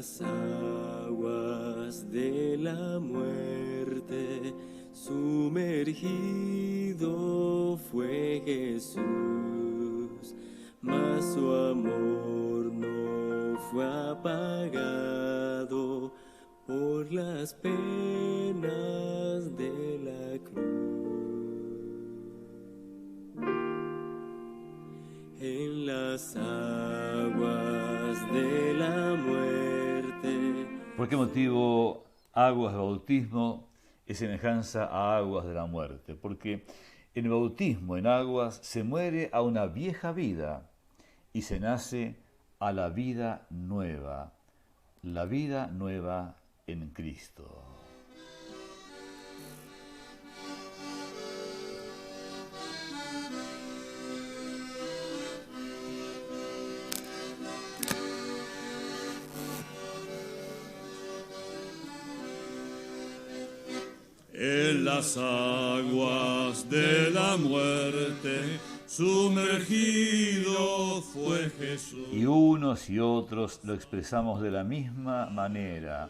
las aguas de la muerte, sumergido fue Jesús, mas su amor no fue apagado por las penas de la cruz. En las aguas de la muerte. ¿Por qué motivo aguas de bautismo es semejanza a aguas de la muerte? Porque en el bautismo, en aguas, se muere a una vieja vida y se nace a la vida nueva en Cristo. En las aguas de la muerte, sumergido fue Jesús. Y unos y otros lo expresamos de la misma manera.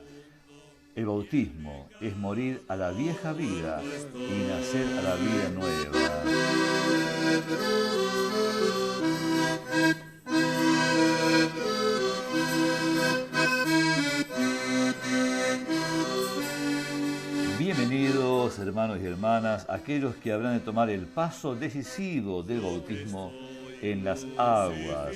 El bautismo es morir a la vieja vida y nacer a la vida nueva. Bienvenidos, hermanos y hermanas, aquellos que habrán de tomar el paso decisivo del bautismo en las aguas.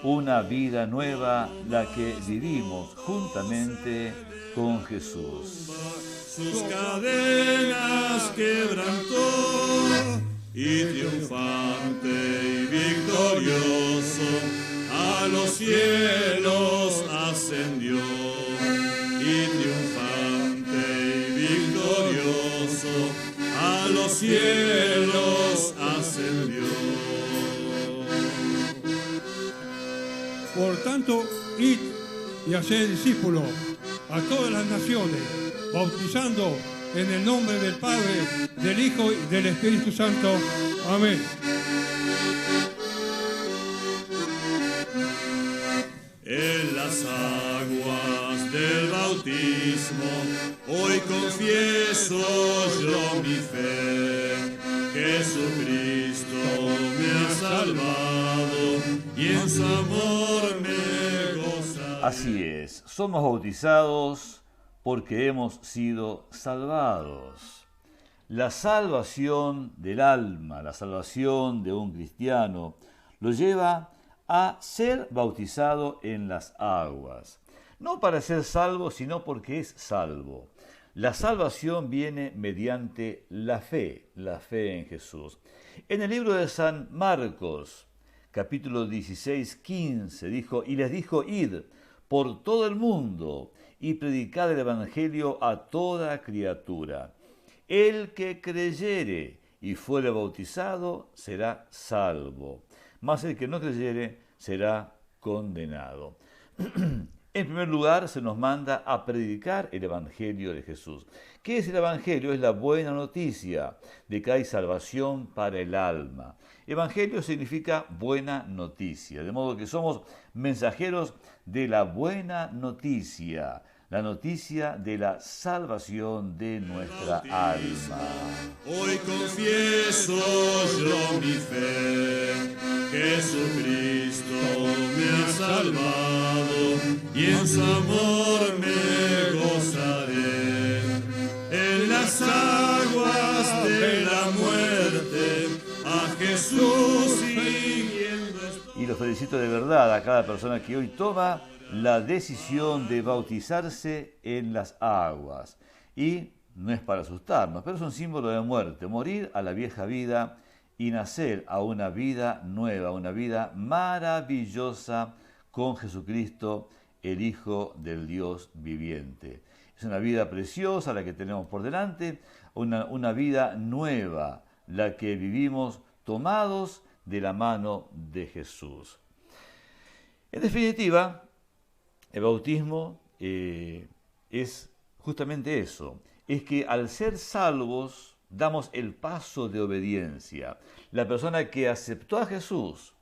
Una vida nueva, la que vivimos juntamente con Jesús. Sus cadenas quebrantó y triunfante y victorioso a los cielos ascendió. Y triunfante y victorioso a los cielos ascendió. Por tanto, id y haced discípulos a todas las naciones, bautizando en el nombre del Padre, del Hijo y del Espíritu Santo. Amén. En las aguas del bautismo, hoy confieso yo mi fe. Jesucristo me ha salvado y en su amor me gozaré. Así es, somos bautizados porque hemos sido salvados. La salvación del alma, la salvación de un cristiano, lo lleva a ser bautizado en las aguas. No para ser salvo, sino porque es salvo. La salvación viene mediante la fe en Jesús. En el libro de San Marcos, capítulo 16, 15, dijo, y les dijo, id por todo el mundo y predicad el evangelio a toda criatura. El que creyere y fuere bautizado será salvo, mas el que no creyere será condenado. En primer lugar, se nos manda a predicar el Evangelio de Jesús. ¿Qué es el Evangelio? Es la buena noticia de que hay salvación para el alma. Evangelio significa buena noticia, de modo que somos mensajeros de la buena noticia, la noticia de la salvación de nuestra alma. Hoy confieso yo mi fe, Jesucristo me ha salvado y en su amor me gozaré. En las aguas de la muerte a Jesús siguiendo estoy. Y los felicito de verdad a cada persona que hoy toma la decisión de bautizarse en las aguas. Y no es para asustarnos, pero es un símbolo de muerte, morir a la vieja vida y nacer a una vida nueva, una vida maravillosa con Jesucristo, el Hijo del Dios viviente. Es una vida preciosa la que tenemos por delante, una vida nueva, la que vivimos tomados de la mano de Jesús. En definitiva, el bautismo es justamente eso, es que al ser salvos damos el paso de obediencia. La persona que aceptó a Jesús,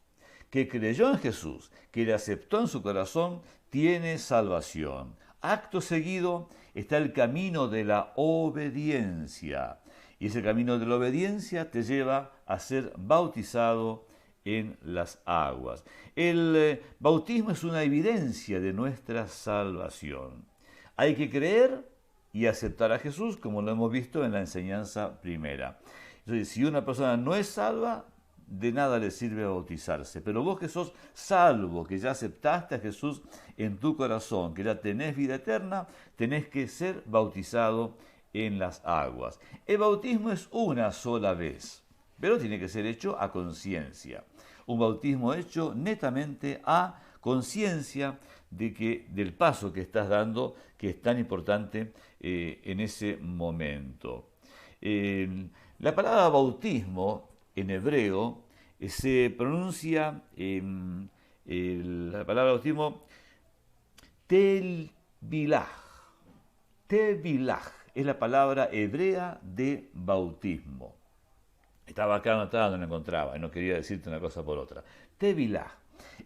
que creyó en Jesús, que le aceptó en su corazón, tiene salvación. Acto seguido está el camino de la obediencia. Y ese camino de la obediencia te lleva a ser bautizado en las aguas. El bautismo es una evidencia de nuestra salvación. Hay que creer y aceptar a Jesús, como lo hemos visto en la enseñanza primera. Entonces, si una persona no es salva, de nada le sirve bautizarse. Pero vos que sos salvo, que ya aceptaste a Jesús en tu corazón, que ya tenés vida eterna, tenés que ser bautizado en las aguas. El bautismo es una sola vez, pero tiene que ser hecho a conciencia. Un bautismo hecho netamente a conciencia del paso que estás dando, que es tan importante en ese momento. La palabra bautismo en hebreo se pronuncia la palabra bautismo tevilaj. Tevilaj es la palabra hebrea de bautismo. Estaba acá anotada, no la encontraba y no quería decirte una cosa por otra. Tevilaj.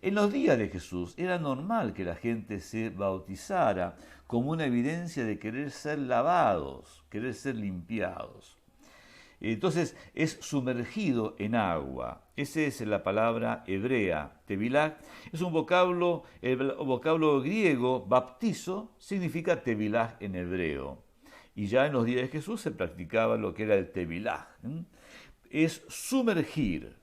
En los días de Jesús era normal que la gente se bautizara como una evidencia de querer ser lavados, querer ser limpiados. Entonces es sumergido en agua. Esa es la palabra hebrea, tevilaj. Es un vocablo, el vocablo griego, baptizo, significa tevilaj en hebreo. Y ya en los días de Jesús se practicaba lo que era el tevilaj. Es sumergir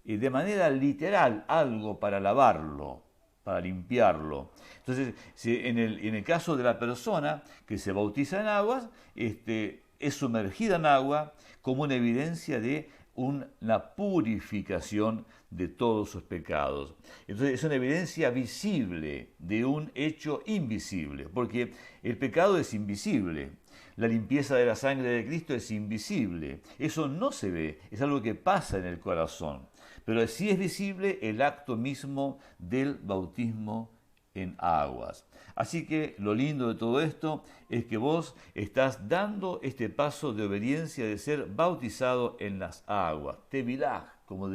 de manera literal algo para lavarlo, para limpiarlo. Entonces, en el caso de la persona que se bautiza en aguas, es sumergida en agua como una evidencia de una purificación de todos sus pecados. Entonces es una evidencia visible de un hecho invisible, porque el pecado es invisible. La limpieza de la sangre de Cristo es invisible. Eso no se ve, es algo que pasa en el corazón. Pero sí es visible el acto mismo del bautismo en aguas. Así que lo lindo de todo esto es que vos estás dando este paso de obediencia de ser bautizado en las aguas. Tevilaj, como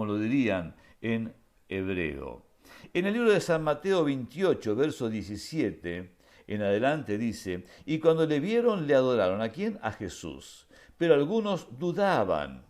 lo dirían en hebreo. En el libro de San Mateo 28, verso 17, en adelante dice: y cuando le vieron le adoraron. ¿A quién? A Jesús. Pero algunos dudaban.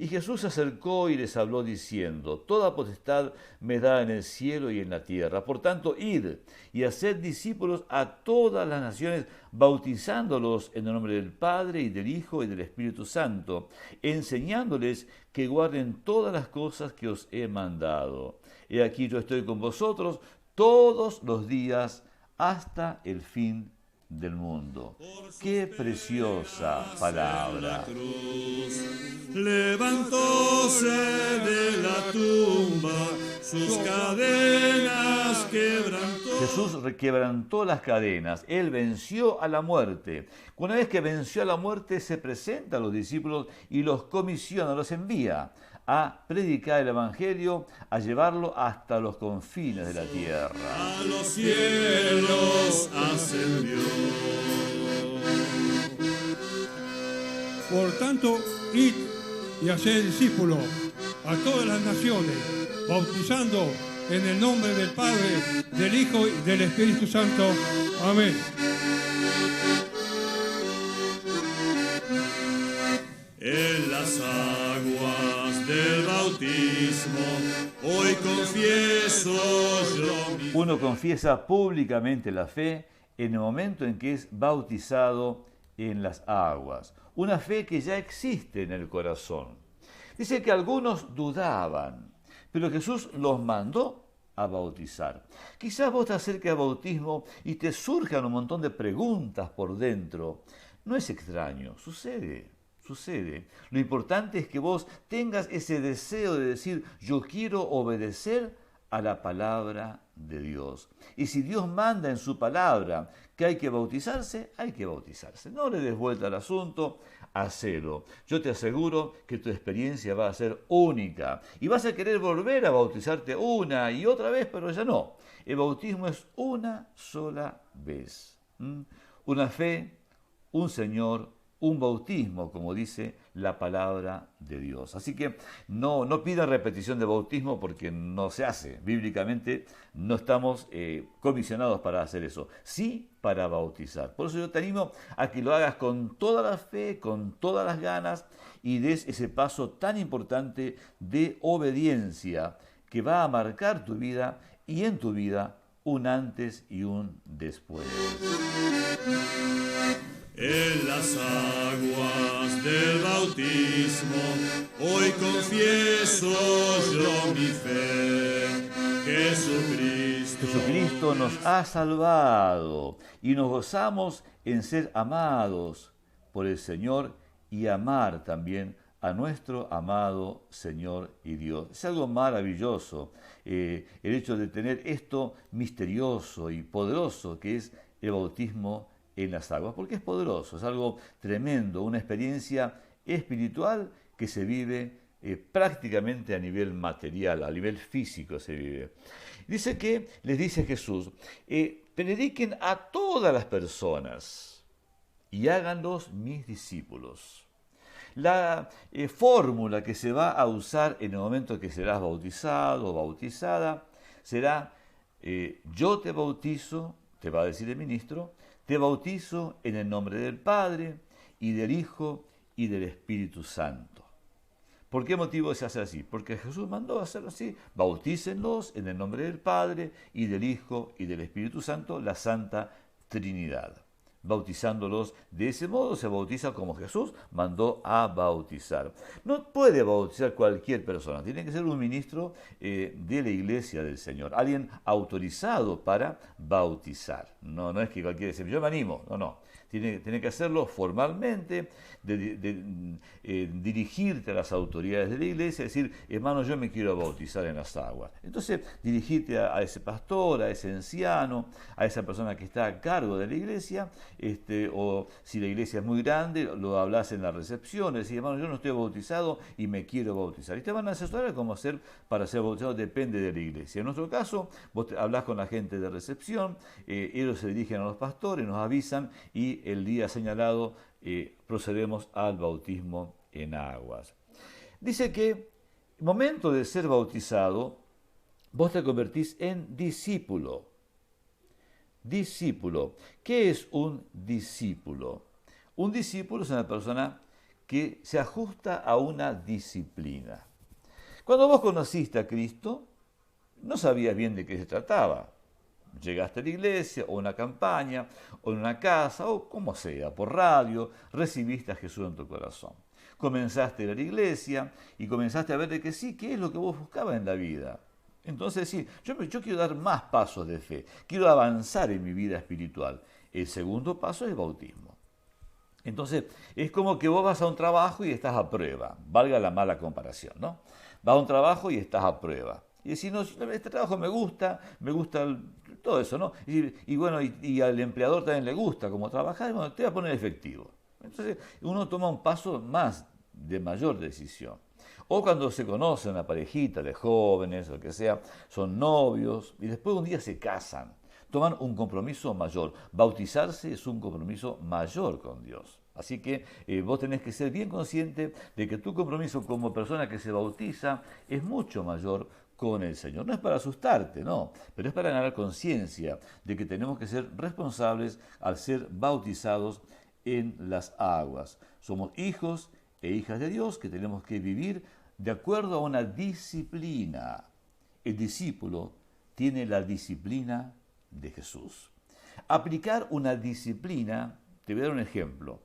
Y Jesús se acercó y les habló diciendo: toda potestad me da en el cielo y en la tierra. Por tanto, id y haced discípulos a todas las naciones, bautizándolos en el nombre del Padre y del Hijo y del Espíritu Santo, enseñándoles que guarden todas las cosas que os he mandado. He aquí yo estoy con vosotros todos los días hasta el fin del mundo. ¡Qué preciosa palabra! Levantóse de la tumba, sus cadenas quebrantó. Jesús quebrantó las cadenas, Él venció a la muerte. Una vez que venció a la muerte, se presenta a los discípulos y los comisiona, los envía a predicar el Evangelio, a llevarlo hasta los confines de la tierra. A los cielos ascendió. Por tanto, id y haced discípulos a todas las naciones, bautizando en el nombre del Padre, del Hijo y del Espíritu Santo. Amén. En las aguas del bautismo, hoy confieso yo. Uno confiesa públicamente la fe en el momento en que es bautizado en las aguas. Una fe que ya existe en el corazón. Dice que algunos dudaban, pero Jesús los mandó a bautizar. Quizás vos te acerques al bautismo y te surjan un montón de preguntas por dentro. No es extraño, sucede. Lo importante es que vos tengas ese deseo de decir: yo quiero obedecer a la palabra de Dios. Y si Dios manda en su palabra que hay que bautizarse, hay que bautizarse. No le des vuelta al asunto, hacelo. Yo te aseguro que tu experiencia va a ser única y vas a querer volver a bautizarte una y otra vez, pero ya no. El bautismo es una sola vez. Una fe, un Señor, un bautismo, como dice la palabra de Dios. Así que no pidan repetición de bautismo porque no se hace. Bíblicamente no estamos comisionados para hacer eso, sí para bautizar. Por eso yo te animo a que lo hagas con toda la fe, con todas las ganas y des ese paso tan importante de obediencia que va a marcar tu vida y en tu vida un antes y un después. En las aguas del bautismo, hoy confieso yo mi fe. Jesucristo nos ha salvado y nos gozamos en ser amados por el Señor y amar también a nuestro amado Señor y Dios. Es algo maravilloso el hecho de tener esto misterioso y poderoso que es el bautismo en las aguas, porque es poderoso, es algo tremendo, una experiencia espiritual que se vive prácticamente a nivel material, a nivel físico se vive. Les dice Jesús, prediquen a todas las personas y háganlos mis discípulos. La fórmula que se va a usar en el momento que serás bautizado o bautizada será, yo te bautizo, te va a decir el ministro, te bautizo en el nombre del Padre y del Hijo y del Espíritu Santo. ¿Por qué motivo se hace así? Porque Jesús mandó hacerlo así. Bautícenlos en el nombre del Padre y del Hijo y del Espíritu Santo, la Santa Trinidad. Bautizándolos de ese modo se bautiza como Jesús mandó a bautizar. No puede bautizar cualquier persona, tiene que ser un ministro de la iglesia del Señor, alguien autorizado para bautizar. No es que cualquiera dice, yo me animo, no. Tiene que hacerlo formalmente, dirigirte a las autoridades de la iglesia, decir, hermano, yo me quiero bautizar en las aguas. Entonces, dirigirte a ese pastor, a ese anciano, a esa persona que está a cargo de la iglesia, o si la iglesia es muy grande, lo hablas en la recepción, decir, hermano, yo no estoy bautizado y me quiero bautizar. Y te van a asesorar cómo hacer para ser bautizado, depende de la iglesia. En nuestro caso, vos hablas con la gente de recepción, ellos se dirigen a los pastores, nos avisan y el día señalado procedemos al bautismo en aguas. Dice que en el momento de ser bautizado, vos te convertís en discípulo. Discípulo. ¿Qué es un discípulo? Un discípulo es una persona que se ajusta a una disciplina. Cuando vos conociste a Cristo, no sabías bien de qué se trataba. Llegaste a la iglesia, o a una campaña, o en una casa, o como sea, por radio, recibiste a Jesús en tu corazón. Comenzaste a ir a la iglesia y comenzaste a ver de que sí, qué es lo que vos buscabas en la vida. Entonces, sí, yo quiero dar más pasos de fe, quiero avanzar en mi vida espiritual. El segundo paso es el bautismo. Entonces, es como que vos vas a un trabajo y estás a prueba, valga la mala comparación, ¿no? Vas a un trabajo y estás a prueba. Y decís, no, este trabajo me gusta todo eso, ¿no? Y bueno, y al empleador también le gusta cómo trabajar, bueno, te va a poner efectivo. Entonces, uno toma un paso más de mayor decisión. O cuando se conoce una parejita de jóvenes, o lo que sea, son novios, y después un día se casan, toman un compromiso mayor. Bautizarse es un compromiso mayor con Dios. Así que vos tenés que ser bien consciente de que tu compromiso como persona que se bautiza es mucho mayor con el Señor. No es para asustarte, no, pero es para ganar conciencia de que tenemos que ser responsables al ser bautizados en las aguas. Somos hijos e hijas de Dios que tenemos que vivir de acuerdo a una disciplina. El discípulo tiene la disciplina de Jesús. Aplicar una disciplina, te voy a dar un ejemplo.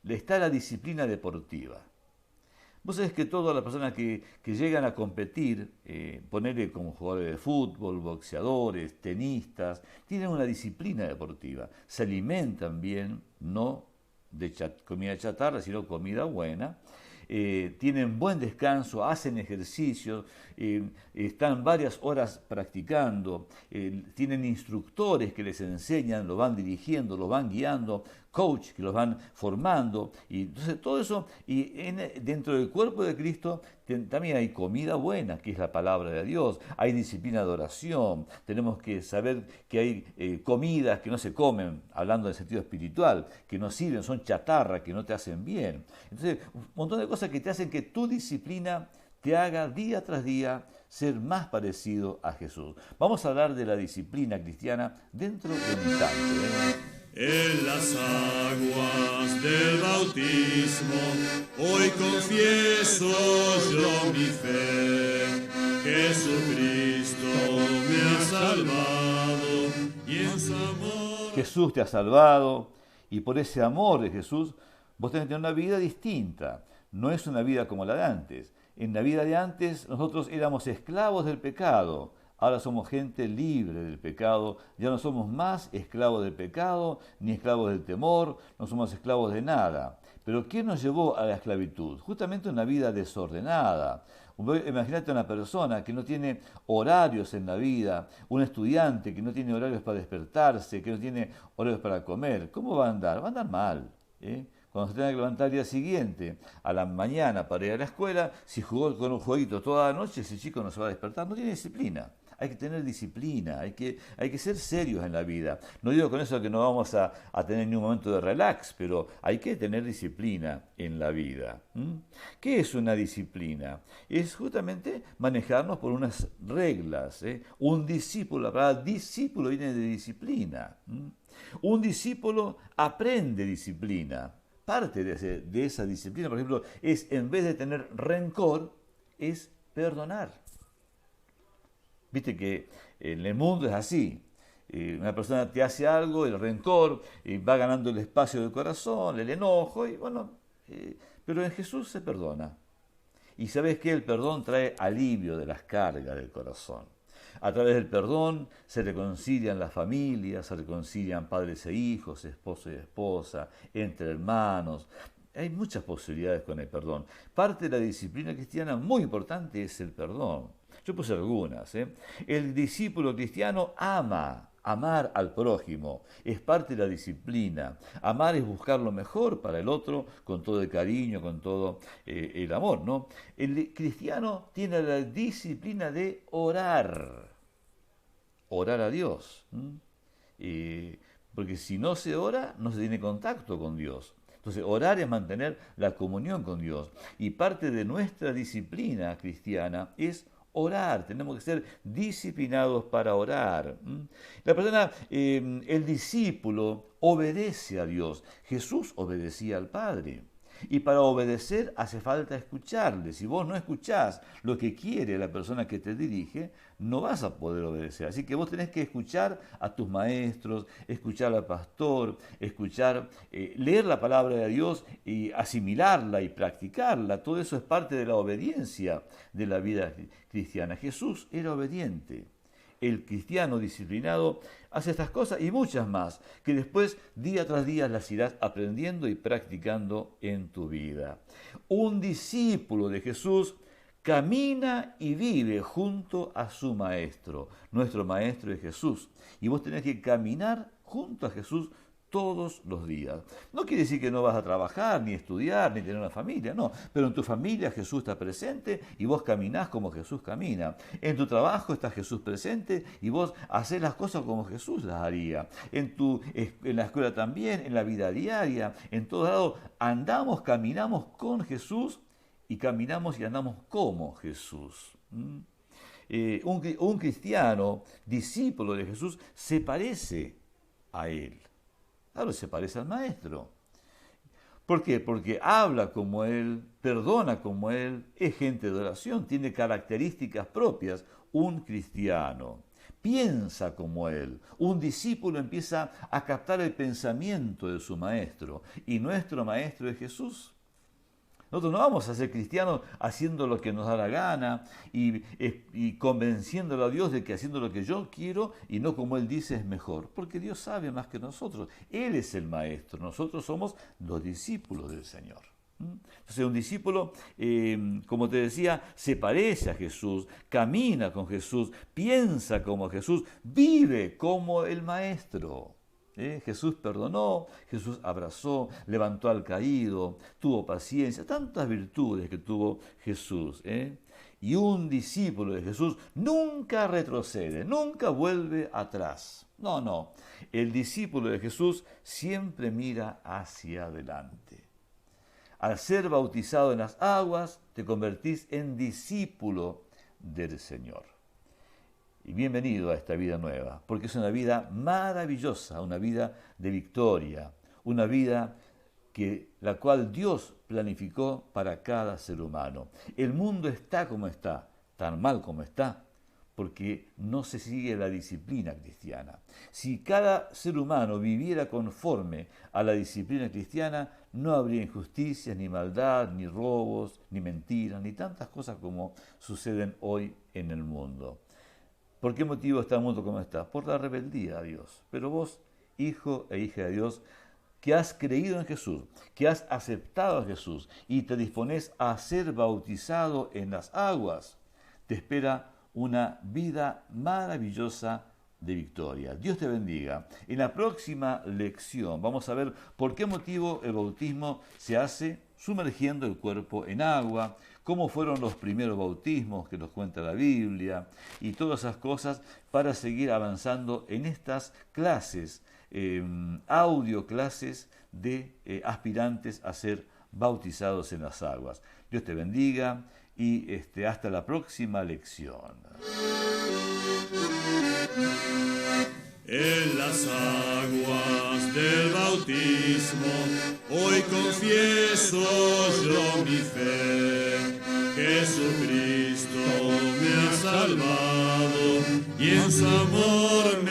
Está la disciplina deportiva. Vos sabés que todas las personas que llegan a competir, ponerle como jugadores de fútbol, boxeadores, tenistas, tienen una disciplina deportiva. Se alimentan bien, no de comida chatarra, sino comida buena. Tienen buen descanso, hacen ejercicios, están varias horas practicando, tienen instructores que les enseñan, lo van dirigiendo, lo van guiando, coach que los van formando, y entonces todo eso, y dentro del cuerpo de Cristo también hay comida buena, que es la palabra de Dios, hay disciplina de oración, tenemos que saber que hay comidas que no se comen, hablando en sentido espiritual, que no sirven, son chatarra, que no te hacen bien. Entonces, un montón de cosas que te hacen que tu disciplina te haga día tras día ser más parecido a Jesús. Vamos a hablar de la disciplina cristiana dentro de un instante. En las aguas del bautismo, hoy confieso yo mi fe. Jesucristo me ha salvado y en su amor... Jesús te ha salvado y por ese amor de Jesús vos tenés que tener una vida distinta. No es una vida como la de antes. En la vida de antes nosotros éramos esclavos del pecado. Ahora somos gente libre del pecado, ya no somos más esclavos del pecado, ni esclavos del temor, no somos esclavos de nada. Pero ¿qué nos llevó a la esclavitud? Justamente una vida desordenada. Imagínate una persona que no tiene horarios en la vida, un estudiante que no tiene horarios para despertarse, que no tiene horarios para comer. ¿Cómo va a andar? Va a andar mal, Cuando se tenga que levantar el día siguiente, a la mañana para ir a la escuela, si jugó con un jueguito toda la noche, ese chico no se va a despertar, no tiene disciplina. Hay que tener disciplina, hay que ser serios en la vida. No digo con eso que no vamos a tener ni un momento de relax, pero hay que tener disciplina en la vida. ¿Qué es una disciplina? Es justamente manejarnos por unas reglas. Un discípulo, la palabra discípulo viene de disciplina. Un discípulo aprende disciplina. Parte de esa disciplina, por ejemplo, es en vez de tener rencor, es perdonar. Viste que en el mundo es así. Una persona te hace algo, el rencor, va ganando el espacio del corazón, el enojo, y bueno, pero en Jesús se perdona. Y sabes que el perdón trae alivio de las cargas del corazón. A través del perdón se reconcilian las familias, se reconcilian padres e hijos, esposo y esposa, entre hermanos. Hay muchas posibilidades con el perdón. Parte de la disciplina cristiana muy importante es el perdón. Yo puse algunas. El discípulo cristiano amar al prójimo. Es parte de la disciplina. Amar es buscar lo mejor para el otro con todo el cariño, con todo el amor, ¿no? El cristiano tiene la disciplina de orar. Orar a Dios. Porque si no se ora, no se tiene contacto con Dios. Entonces, orar es mantener la comunión con Dios. Y parte de nuestra disciplina cristiana es orar. Tenemos que ser disciplinados para orar. La persona, el discípulo, obedece a Dios. Jesús obedecía al Padre. Y para obedecer hace falta escucharle. Si vos no escuchás lo que quiere la persona que te dirige, no vas a poder obedecer. Así que vos tenés que escuchar a tus maestros, escuchar al pastor, leer la palabra de Dios y asimilarla y practicarla. Todo eso es parte de la obediencia de la vida cristiana. Jesús era obediente. El cristiano disciplinado hace estas cosas y muchas más, que después día tras día las irás aprendiendo y practicando en tu vida. Un discípulo de Jesús camina y vive junto a su maestro. Nuestro maestro es Jesús. Y vos tenés que caminar junto a Jesús todos los días. No quiere decir que no vas a trabajar, ni estudiar, ni tener una familia, no. Pero en tu familia Jesús está presente y vos caminás como Jesús camina. En tu trabajo está Jesús presente y vos hacés las cosas como Jesús las haría. En la escuela también, en la vida diaria, en todo lado, caminamos con Jesús y caminamos y andamos como Jesús. Un cristiano, discípulo de Jesús, se parece a Él. Claro, se parece al Maestro. ¿Por qué? Porque habla como Él, perdona como Él, es gente de oración, tiene características propias. Un cristiano piensa como Él. Un discípulo empieza a captar el pensamiento de su Maestro. Y nuestro Maestro es Jesús. Nosotros no vamos a ser cristianos haciendo lo que nos da la gana y convenciéndolo a Dios de que haciendo lo que yo quiero y no como Él dice es mejor, porque Dios sabe más que nosotros. Él es el maestro, nosotros somos los discípulos del Señor. Entonces un discípulo, como te decía, se parece a Jesús, camina con Jesús, piensa como Jesús, vive como el maestro. Jesús perdonó, Jesús abrazó, levantó al caído, tuvo paciencia, tantas virtudes que tuvo Jesús. Y un discípulo de Jesús nunca retrocede, nunca vuelve atrás. No, no. El discípulo de Jesús siempre mira hacia adelante. Al ser bautizado en las aguas, te convertís en discípulo del Señor. Y bienvenido a esta vida nueva, porque es una vida maravillosa, una vida de victoria, una vida la cual Dios planificó para cada ser humano. El mundo está como está, tan mal como está, porque no se sigue la disciplina cristiana. Si cada ser humano viviera conforme a la disciplina cristiana, no habría injusticias, ni maldad, ni robos, ni mentiras, ni tantas cosas como suceden hoy en el mundo. ¿Por qué motivo está el mundo como está? Por la rebeldía a Dios. Pero vos, hijo e hija de Dios, que has creído en Jesús, que has aceptado a Jesús y te dispones a ser bautizado en las aguas, te espera una vida maravillosa de victoria. Dios te bendiga. En la próxima lección vamos a ver por qué motivo el bautismo se hace sumergiendo el cuerpo en agua, cómo fueron los primeros bautismos que nos cuenta la Biblia y todas esas cosas para seguir avanzando en estas clases, audio clases de aspirantes a ser bautizados en las aguas. Dios te bendiga y hasta la próxima lección. En las aguas del bautismo, hoy confieso yo mi fe. Jesucristo me ha salvado y en su amor